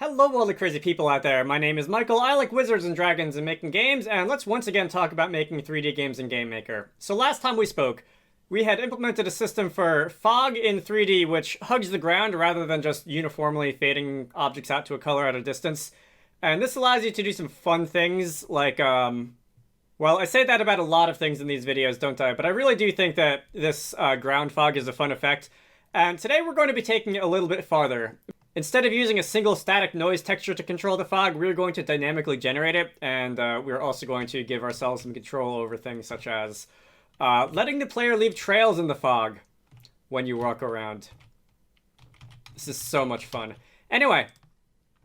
Hello all the crazy people out there, my name is Michael, I like wizards and dragons and making games, and let's once again talk about making 3D games in GameMaker. So last time we spoke, we had implemented a system for fog in 3D which hugs the ground rather than just uniformly fading objects out to a color at a distance. And this allows you to do some fun things like, well, I say that about a lot of things in these videos, don't I? But I really do think that this ground fog is a fun effect. And today we're going to be taking it a little bit farther. Instead of using a single static noise texture to control the fog, we're going to dynamically generate it, and we're also going to give ourselves some control over things such as letting the player leave trails in the fog when you walk around. This is so much fun. Anyway,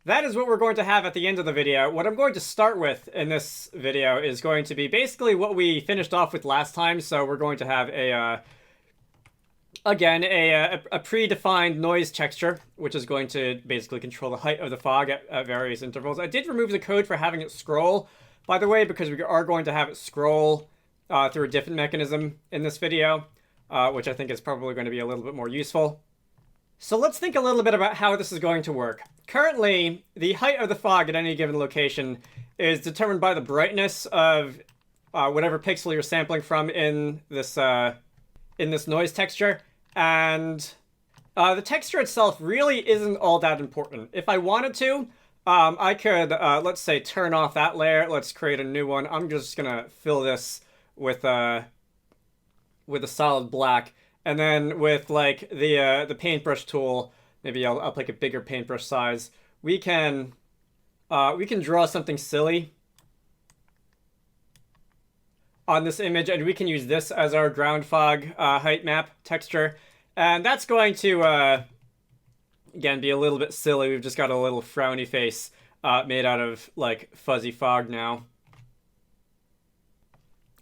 that is what we're going to have at the end of the video. What I'm going to start with in this video is going to be basically what we finished off with last time, so we're going to have a again, a predefined noise texture, which is going to basically control the height of the fog at various intervals. I did remove the code for having it scroll, by the way, because we are going to have it scroll through a different mechanism in this video, which I think is probably going to be a little bit more useful. So let's think a little bit about how this is going to work. Currently, the height of the fog at any given location is determined by the brightness of whatever pixel you're sampling from in this noise texture. And the texture itself really isn't all that important. If I wanted to, I could, let's say, turn off that layer. Let's create a new one. I'm just going to fill this with a solid black. And then with, like, the paintbrush tool, maybe I'll pick a bigger paintbrush size. We can draw something silly on this image, and we can use this as our ground fog height map texture. And that's going to, again, be a little bit silly. We've just got a little frowny face made out of, like, fuzzy fog now.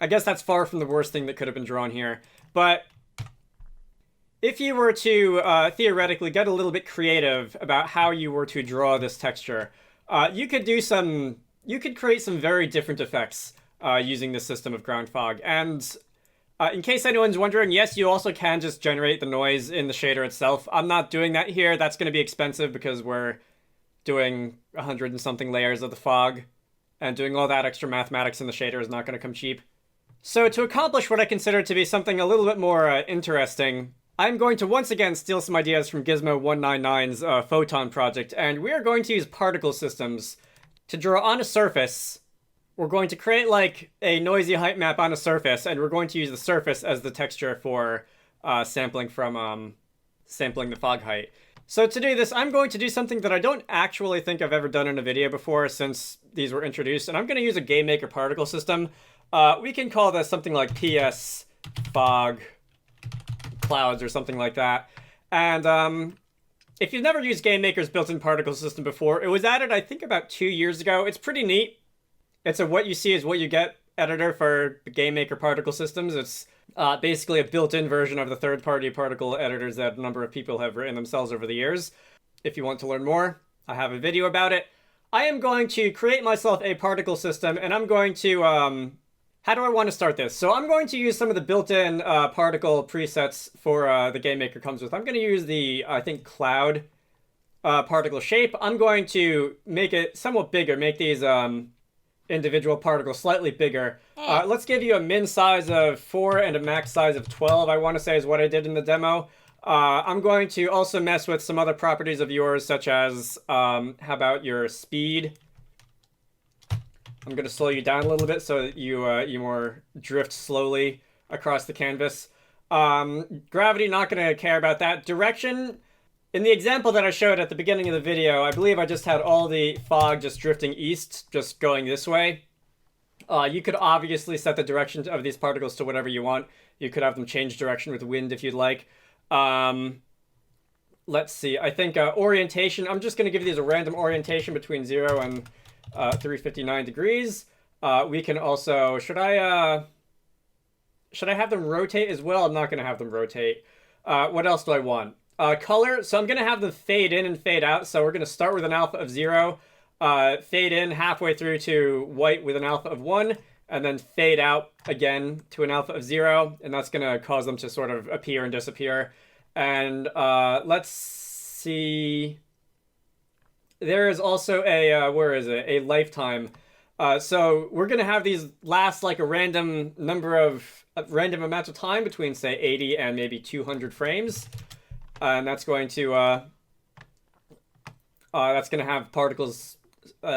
I guess that's far from the worst thing that could have been drawn here. But if you were to theoretically get a little bit creative about how you were to draw this texture, you could create some very different effects using this system of ground fog. And in case anyone's wondering, yes, you also can just generate the noise in the shader itself. I'm not doing that here. That's going to be expensive because we're doing 100 and something layers of the fog, and doing all that extra mathematics in the shader is not going to come cheap. So to accomplish what I consider to be something a little bit more interesting, I'm going to once again steal some ideas from Gizmo 199's Photon project, and we are going to use particle systems to draw on a surface. We're going to create, like, a noisy height map on a surface, and we're going to use the surface as the texture for sampling the fog height. So to do this, I'm going to do something that I don't actually think I've ever done in a video before since these were introduced, and I'm going to use a GameMaker particle system. We can call this something like PS Fog Clouds or something like that. And if you've never used GameMaker's built-in particle system before, it was added, I think, about 2 years ago. It's pretty neat. It's a what you see is what you get editor for the GameMaker particle systems. It's basically a built-in version of the third-party particle editors that a number of people have written themselves over the years. If you want to learn more, I have a video about it. I am going to create myself a particle system, and I'm going to... how do I want to start this? So I'm going to use some of the built-in particle presets for the GameMaker comes with. I'm going to use the, I think, cloud particle shape. I'm going to make it somewhat bigger, make these... individual particles slightly bigger. Let's give you a min size of 4 and a max size of 12, I want to say is what I did in the demo. I'm going to also mess with some other properties of yours, such as, how about your speed? I'm going to slow you down a little bit so that you more drift slowly across the canvas. Gravity, not going to care about that. Direction... In the example that I showed at the beginning of the video, I believe I just had all the fog just drifting east, just going this way. You could obviously set the direction of these particles to whatever you want. You could have them change direction with wind if you'd like. Let's see, I think orientation, I'm just going to give these a random orientation between 0 and 359 degrees. We can also, should I have them rotate as well? I'm not going to have them rotate. What else do I want? Color, so I'm going to have them fade in and fade out. So we're going to start with an alpha of 0, fade in halfway through to white with an alpha of 1, and then fade out again to an alpha of 0, and that's going to cause them to sort of appear and disappear. And let's see. there is also a where is it? A lifetime. So we're gonna have these last like a random number of random amount of time between say 80 and maybe 200 frames, and that's going to have particles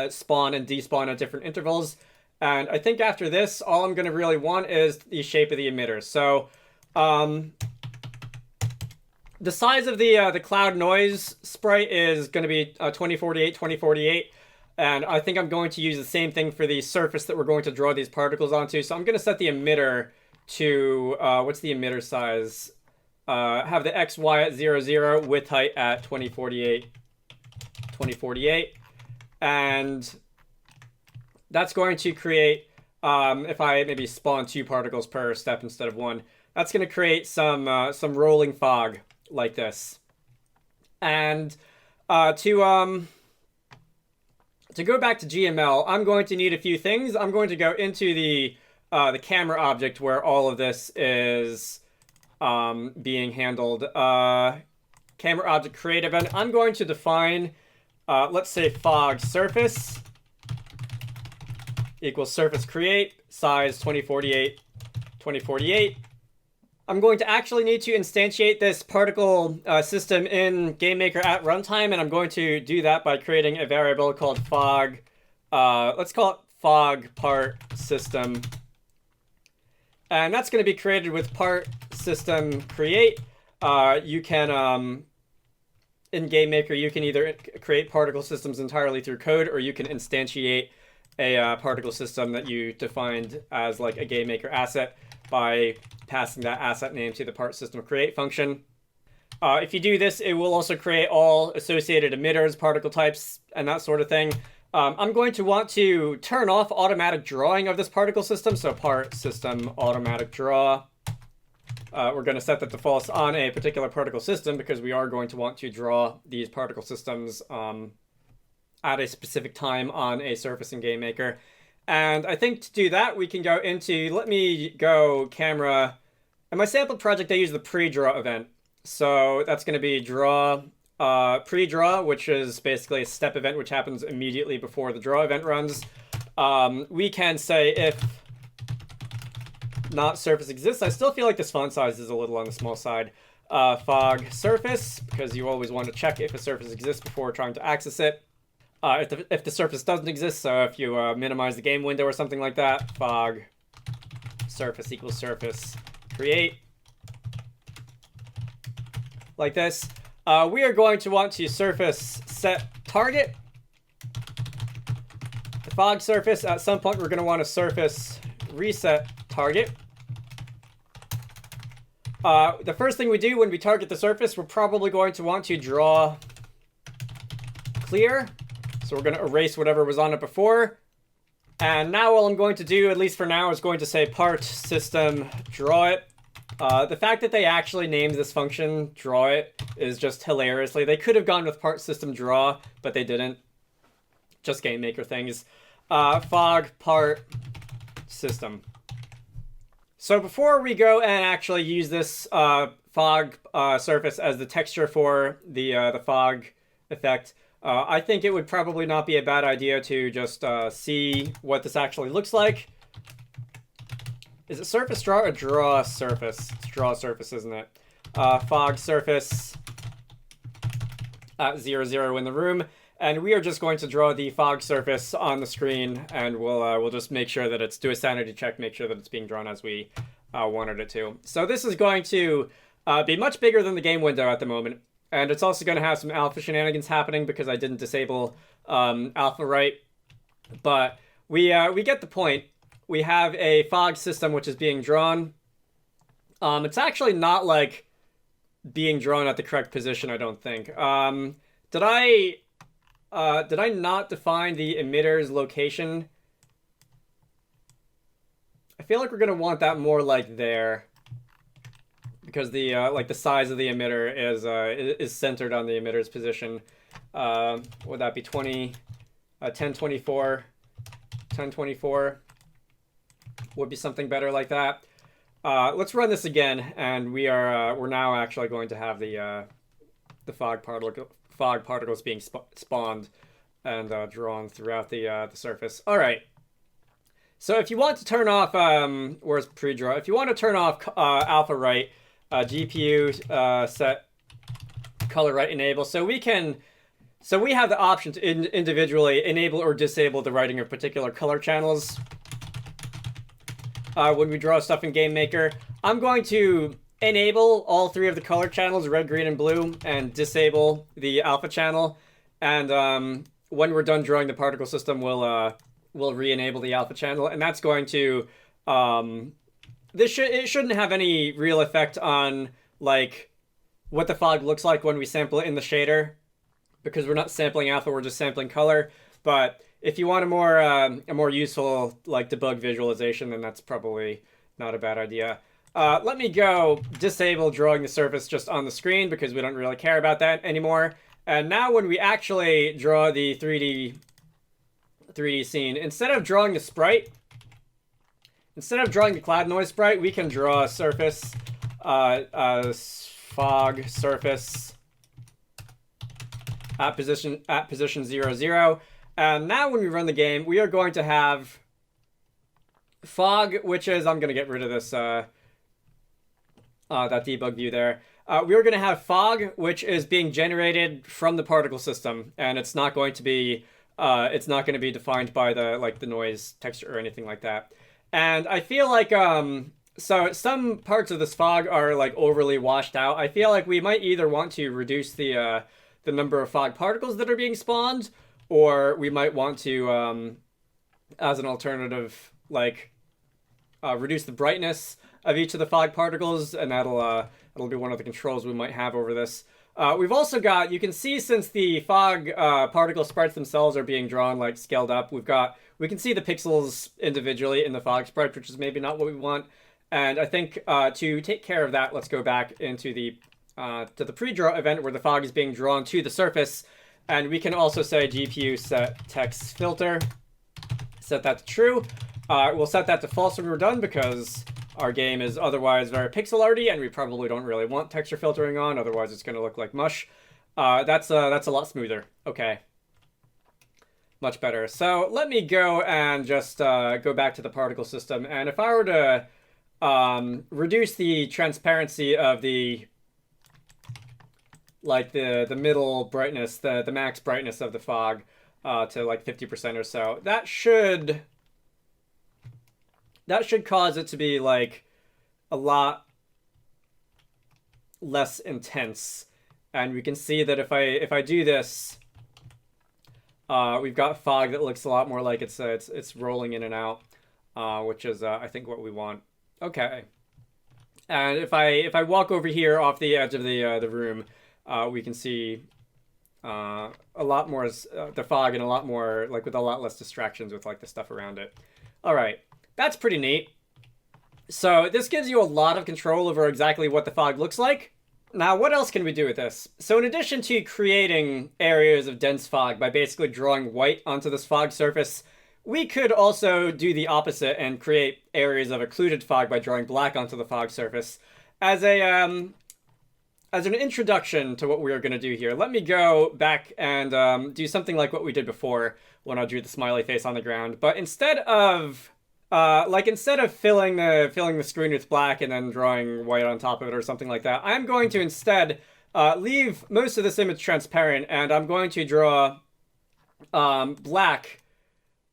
spawn and despawn at different intervals. And I think after this, all I'm gonna really want is the shape of the emitter. So the size of the cloud noise sprite is going to be 2048, 2048. And I think I'm going to use the same thing for the surface that we're going to draw these particles onto. So I'm going to set the emitter to, what's the emitter size? Have the XY at 0, 0, width height at 2048, 2048. And that's going to create, if I maybe spawn 2 particles per step instead of 1, that's going to create some rolling fog like this. And to go back to GML, I'm going to need a few things. I'm going to go into the camera object where all of this is being handled. Camera object create event. I'm going to define, let's say fog surface equals surface create, size 2048, 2048. I'm going to actually need to instantiate this particle system in GameMaker at runtime, and I'm going to do that by creating a variable called fog. Let's call it fog part system. And that's going to be created with part system create. You can, in GameMaker, you can either create particle systems entirely through code, or you can instantiate a particle system that you defined as like a GameMaker asset by passing that asset name to the part system create function. If you do this, it will also create all associated emitters, particle types, and that sort of thing. I'm going to want to turn off automatic drawing of this particle system, so part system automatic draw. We're going to set the defaults on a particular particle system because we are going to want to draw these particle systems at a specific time on a surface in GameMaker. And I think to do that, we can go into, let me go camera. In my sample project, I use the pre-draw event. So that's going to be draw, pre-draw, which is basically a step event which happens immediately before the draw event runs. We can say if not surface exists. I still feel like this font size is a little on the small side. Fog surface, because you always want to check if a surface exists before trying to access it. If the surface doesn't exist, so if you minimize the game window or something like that, fog surface equals surface create. Like this. We are going to want to surface set target. The fog surface, at some point we're going to want to surface reset target. The first thing we do when we target the surface, we're probably going to want to draw clear. So we're going to erase whatever was on it before. And now all I'm going to do, at least for now, is going to say part system draw it. The fact that they actually named this function draw it is just hilariously. They could have gone with part system draw, but they didn't. Just GameMaker things. Fog part system. So before we go and actually use this fog surface as the texture for the fog effect, I think it would probably not be a bad idea to just see what this actually looks like. Is it surface draw or draw surface? It's draw surface, isn't it? Fog surface at 0, 0 in the room. And we are just going to draw the fog surface on the screen, and we'll just make sure that do a sanity check, make sure that it's being drawn as we wanted it to. So this is going to be much bigger than the game window at the moment. And it's also going to have some alpha shenanigans happening because I didn't disable alpha right. But we get the point. We have a fog system which is being drawn. It's actually not like being drawn at the correct position, I don't think. Did I not define the emitter's location? I feel like we're going to want that more like there. Because the like the size of the emitter is centered on the emitter's position. Would that be 1024? 1024 would be something better like that. Let's run this again, and we're now actually going to have the fog particles being spawned. and drawn throughout the surface. All right. So if you want to turn off, where's pre-draw? If you want to turn off alpha right, GPU set color right enable. So we have the option to individually enable or disable the writing of particular color channels when we draw stuff in GameMaker. I'm going to enable all 3 of the color channels, red, green, and blue, and disable the alpha channel. And when we're done drawing the particle system, we'll re-enable the alpha channel, and that's going to it shouldn't have any real effect on like what the fog looks like when we sample it in the shader, because we're not sampling alpha, we're just sampling color. But if you want a more useful like debug visualization, then that's probably not a bad idea. Let me go disable drawing the surface just on the screen, because we don't really care about that anymore. And now when we actually draw the 3D scene, instead of drawing the sprite, instead of drawing the cloud noise sprite, we can draw a surface, fog surface at position 0, 0. And now when we run the game, we are going to have fog, which is, I'm going to get rid of this, that debug view there. We're going to have fog, which is being generated from the particle system, and it's not going to be defined by the noise texture or anything like that. And I feel like so some parts of this fog are like overly washed out. I feel like we might either want to reduce the number of fog particles that are being spawned, or we might want to as an alternative, like reduce the brightness of each of the fog particles, and that'll be one of the controls we might have over this. We've also got, you can see, since the fog particle sprites themselves are being drawn like scaled up, we can see the pixels individually in the fog sprite, which is maybe not what we want. And I think to take care of that, let's go back into the pre-draw event where the fog is being drawn to the surface, and we can also say GPU set text filter, set that to true. We'll set that to false when we're done, because our game is otherwise very pixel arty, and we probably don't really want texture filtering on, otherwise it's going to look like mush. That's a lot smoother. Okay. Much better. So let me go and just go back to the particle system, and if I were to reduce the transparency of the middle brightness, the max brightness of the fog to like 50% or so, that should cause it to be like a lot less intense. And we can see that if I do this, we've got fog that looks a lot more like it's rolling in and out, which is I think what we want. Okay. And if I walk over here off the edge of the room, we can see a lot more the fog, and a lot more, like, with a lot less distractions with like the stuff around it. All right. That's pretty neat. So this gives you a lot of control over exactly what the fog looks like. Now, what else can we do with this? So in addition to creating areas of dense fog by basically drawing white onto this fog surface, we could also do the opposite and create areas of occluded fog by drawing black onto the fog surface. As an introduction to what we're going to do here, let me go back and do something like what we did before when I drew the smiley face on the ground. But instead of filling the screen with black and then drawing white on top of it or something like that, I'm going to instead leave most of this image transparent, and I'm going to draw black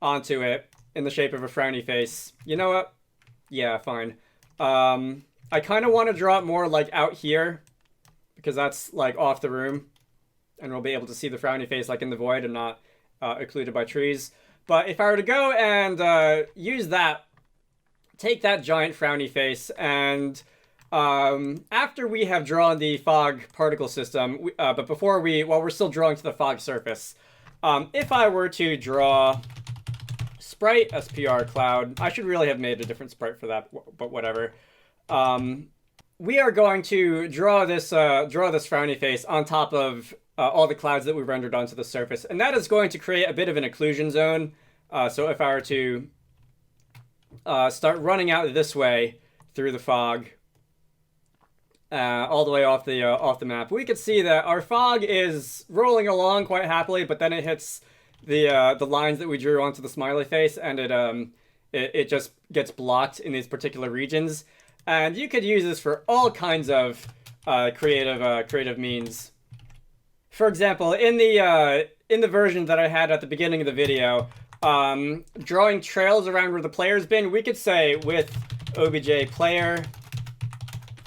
onto it in the shape of a frowny face. You know what? Yeah, fine. I kind of want to draw it more like out here, because that's like off the room, and we'll be able to see the frowny face like in the void and not occluded by trees. But if I were to go and use that, take that giant frowny face, and after we have drawn the fog particle system, but while we're still drawing to the fog surface, if I were to draw sprite SPR cloud, I should really have made a different sprite for that, but whatever. We are going to draw this frowny face on top of all the clouds that we rendered onto the surface, and that is going to create a bit of an occlusion zone. So if I were to start running out this way through the fog, all the way off the map, we could see that our fog is rolling along quite happily, but then it hits the lines that we drew onto the smiley face, and it just gets blocked in these particular regions. And you could use this for all kinds of creative means. For example, in the version that I had at the beginning of the video, drawing trails around where the player's been, we could say with obj player,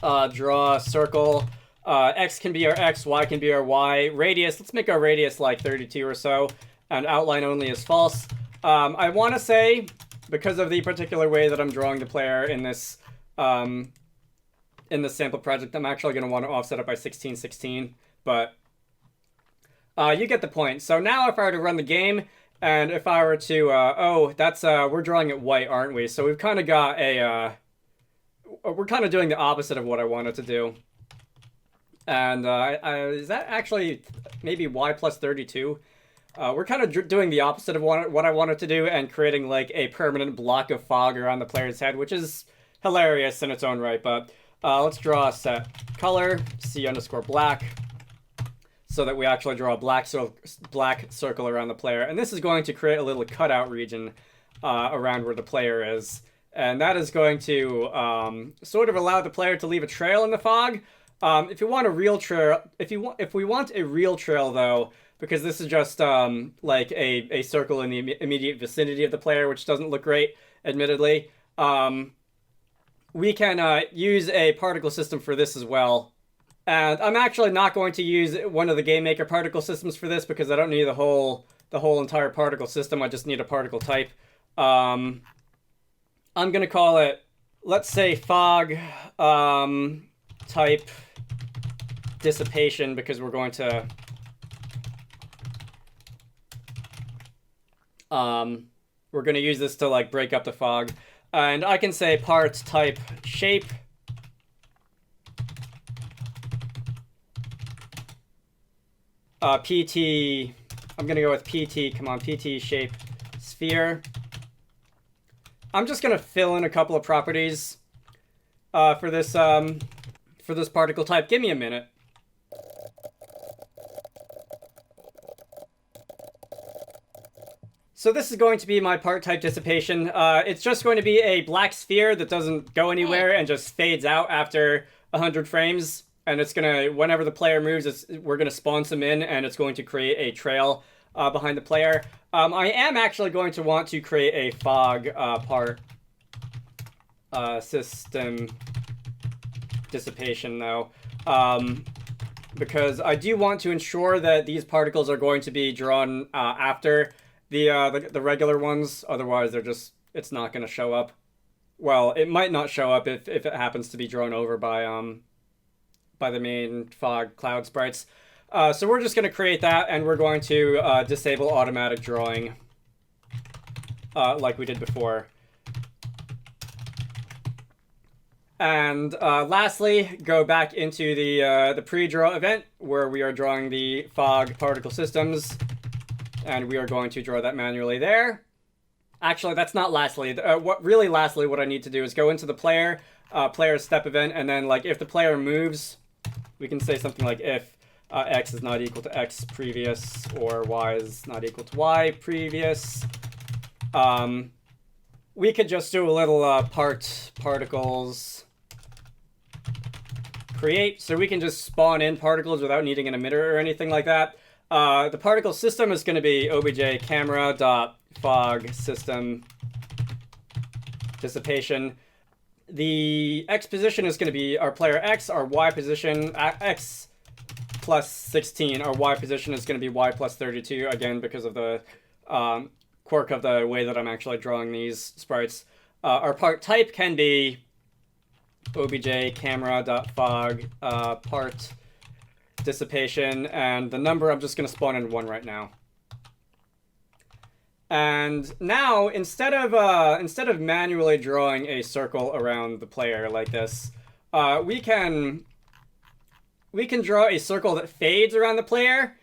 draw a circle. X can be our X, Y can be our Y. Radius, let's make our radius like 32 or so, and outline only is false. I want to say, because of the particular way that I'm drawing the player in this sample project, I'm actually going to want to offset it by 1616, but you get the point. So now if I were to run the game, and if I were to, oh, that's, we're drawing it white, aren't we? So we've kind of got a, we're kind of doing the opposite of what I wanted to do. And is that actually maybe Y plus 32? We're kind of doing the opposite of what I wanted to do and creating like a permanent block of fog around the player's head, which is hilarious in its own right. But let's draw a set color, C_black, so that we actually draw a black circle around the player. And this is going to create a little cutout region around where the player is. And that is going to sort of allow the player to leave a trail in the fog. If you want a real trail, if we want a real trail though, because this is just like a circle in the immediate vicinity of the player, which doesn't look great, admittedly, we can use a particle system for this as well. And I'm actually not going to use one of the GameMaker particle systems for this because I don't need the whole entire particle system. I just need a particle type. I'm gonna call it, let's say, fog type dissipation, because we're going to use this to like break up the fog. And I can say part type shape, PT, I'm gonna go with PT, come on, PT shape sphere. I'm just gonna fill in a couple of properties for this particle type. Give me a minute. So this is going to be my part type dissipation. It's just going to be a black sphere that doesn't go anywhere and just fades out after 100 frames. And it's gonna, whenever the player moves, we're gonna spawn some in, and it's going to create a trail behind the player. I am actually going to want to create a fog part system dissipation though, because I do want to ensure that these particles are going to be drawn after the regular ones. Otherwise, it's not going to show up. Well, it might not show up if it happens to be drawn over by the main fog cloud sprites. So we're just going to create that, and we're going to disable automatic drawing like we did before. And lastly, go back into the pre-draw event where we are drawing the fog particle systems, and we are going to draw that manually there. Actually, that's not lastly. Lastly, what I need to do is go into the player step event, and then like if the player moves, we can say something like if X is not equal to X previous, or Y is not equal to Y previous. We could just do a little particles create, so we can just spawn in particles without needing an emitter or anything like that. The particle system is going to be obj camera.fog system dissipation. The X position is going to be our player X, our Y position, X plus 16, our Y position is going to be Y plus 32, again, because of the quirk of the way that I'm actually drawing these sprites. Our part type can be obj camera.fog part dissipation, and the number I'm just going to spawn in 1 right now. And now, instead of manually drawing a circle around the player like this, we can draw a circle that fades around the player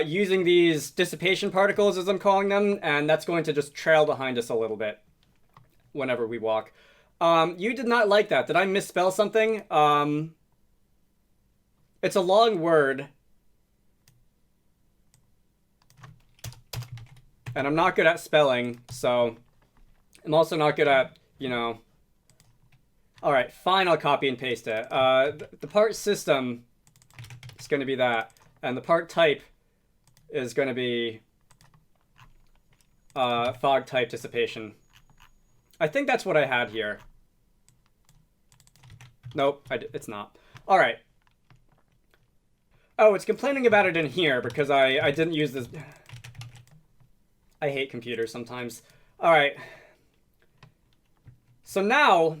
using these dissipation particles, as I'm calling them, and that's going to just trail behind us a little bit whenever we walk. You did not like that. Did I misspell something? It's a long word. And I'm not good at spelling, so I'm also not good at, you know... Alright, fine, I'll copy and paste it. The part system is going to be that. And the part type is going to be fog type dissipation. I think that's what I had here. Nope, it's not. Alright. Oh, it's complaining about it in here because I didn't use this. I hate computers sometimes. Alright. So now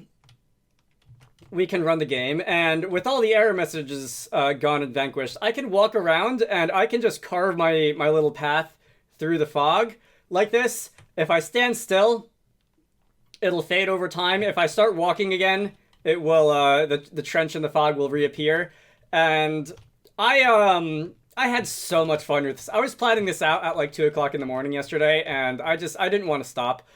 we can run the game, and with all the error messages gone and vanquished, I can walk around and I can just carve my little path through the fog like this. If I stand still, it'll fade over time. If I start walking again, it will the trench in the fog will reappear. And I had so much fun with this. I was planning this out at like 2 o'clock in the morning yesterday, and I didn't want to stop.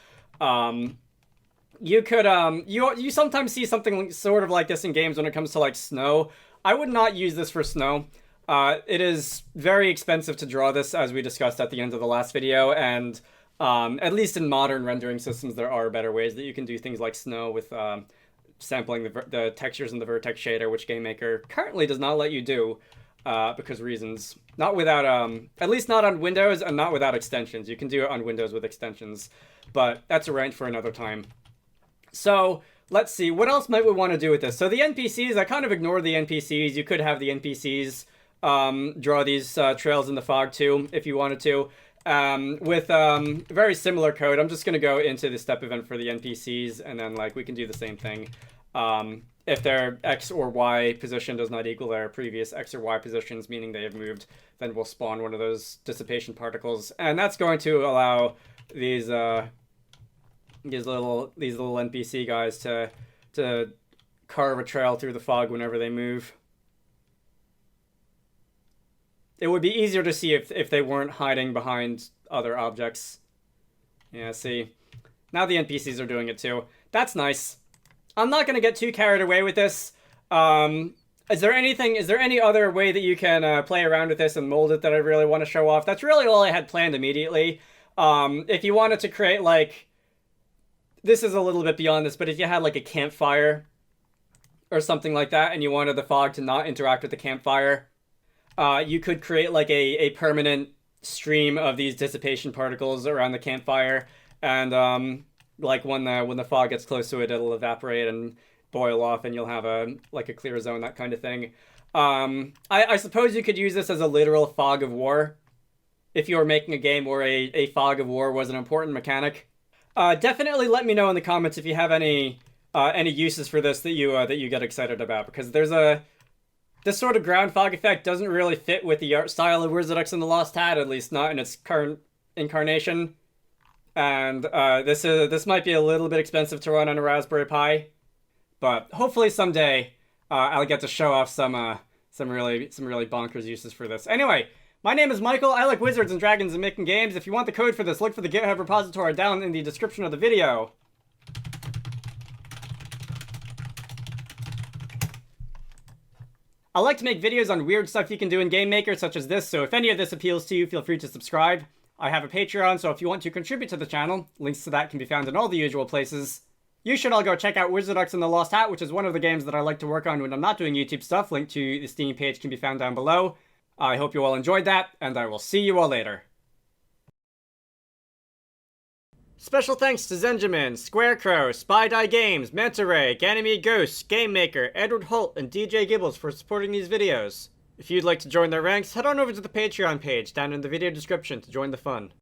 You could you sometimes see something sort of like this in games when it comes to like snow. I would not use this for snow. It is very expensive to draw this, as we discussed at the end of the last video, and at least in modern rendering systems, there are better ways that you can do things like snow with sampling the textures in the vertex shader, which GameMaker currently does not let you do because reasons. Not without, at least not on Windows, and not without extensions. You can do it on Windows with extensions, but that's a rant for another time. So, let's see, what else might we want to do with this? So the NPCs, I kind of ignored the NPCs. You could have the NPCs draw these trails in the fog too, if you wanted to. With very similar code, I'm just going to go into the step event for the NPCs, and then like we can do the same thing. If their X or Y position does not equal their previous X or Y positions, meaning they have moved, then we'll spawn one of those dissipation particles. And that's going to allow these little NPC guys to carve a trail through the fog whenever they move. It would be easier to see if they weren't hiding behind other objects. Yeah, see. Now the NPCs are doing it too. That's nice. I'm not going to get too carried away with this. Is there any other way that you can play around with this and mold it that I really want to show off? That's really all I had planned immediately. If you wanted to create like... This is a little bit beyond this, but if you had like a campfire or something like that, and you wanted the fog to not interact with the campfire, you could create like a permanent stream of these dissipation particles around the campfire, and like when the fog gets close to it, it'll evaporate and boil off, and you'll have a clear zone, that kind of thing. I suppose you could use this as a literal fog of war if you were making a game where a fog of war was an important mechanic. Definitely let me know in the comments if you have any uses for this that you get excited about, because this sort of ground fog effect doesn't really fit with the art style of Wizarducks and the Lost Hat, at least not in its current incarnation. And this might be a little bit expensive to run on a Raspberry Pi, but hopefully someday I'll get to show off some really bonkers uses for this. Anyway. My name is Michael. I like wizards and dragons and making games. If you want the code for this, look for the GitHub repository down in the description of the video. I like to make videos on weird stuff you can do in GameMaker, such as this, so if any of this appeals to you, feel free to subscribe. I have a Patreon, so if you want to contribute to the channel, links to that can be found in all the usual places. You should all go check out Wizarducks and the Lost Hat, which is one of the games that I like to work on when I'm not doing YouTube stuff. Link to the Steam page can be found down below. I hope you all enjoyed that, and I will see you all later. Special thanks to Zenjamin, Squarecrow, Spy Games, Manta Ray, Ganymede Ghosts, GameMaker, Edward Holt, and DJ Gibbles for supporting these videos. If you'd like to join their ranks, head on over to the Patreon page down in the video description to join the fun.